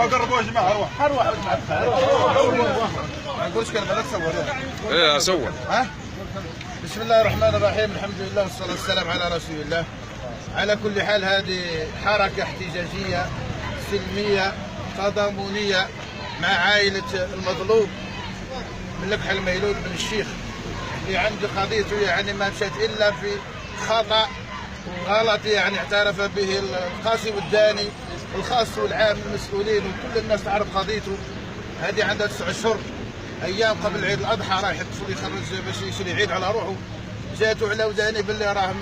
روحوا قربوا يا جماعه روحوا يا جماعه ما نقولش كلمه لا تصوروا. ايه اصور. ها بسم الله الرحمن الرحيم، الحمد لله والصلاه والسلام على رسول الله. على كل حال هذه حركه احتجاجيه سلميه تضامنيه مع عائله المظلوم من لكح الميلود بن الشيخ اللي عنده قضيته يعني ما مشات الا في خطا غلط يعني اعترف به القاسي والداني الخاص والعام المسؤولين وكل الناس تعرف قضيته. هذه عندها 9 اشهر ايام قبل عيد الاضحى راح الطفل يخرج باش يشري عيد على روحه، جاتو على وداني باللي راه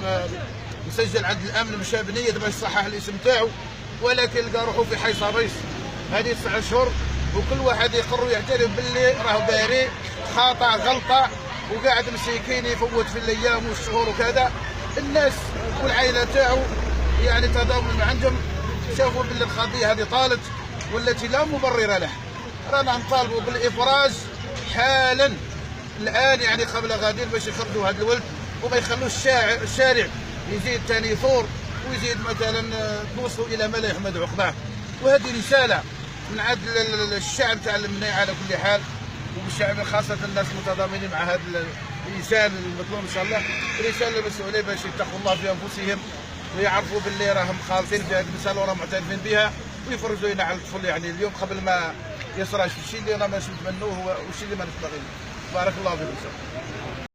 مسجل عند الامن مشى بنيه باش يصحح الاسم تاعو، ولكن لقى روحه في حي صريص. هذه 9 اشهر وكل واحد يقر ويعترف باللي راه باري خطا غلطه وقاعد مسكين يفوت في الايام والشهور وكذا. الناس والعائله تاعو يعني تضامن عندهم، شافوا باللي القضيه هذه طالت والتي لا مبرر لها. رانا نطالبوا بالافراج حالا الان يعني قبل غد باش يخرجوا هذا الولد وما يخلوش الشارع يزيد ثاني ثور ويزيد مثلا توصلوا الى ما لا يحمد عقباه. وهذه رساله من عند الشعب تاع المنيا على كل حال، والشعب خاصه الناس متضامنين مع هذا الانسان المظلوم ان شاء الله. رساله للمسؤولين باش يتقوا الله في انفسهم ويعرفوا باللي راهم خالطين في هذه المساله وراهم معترفين بها ويفرجوا لنا على الطفل يعني اليوم قبل ما يصرى الشيء اللي انا ما نتمنوه والشيء اللي ما نتبغيه. بارك الله فيكم.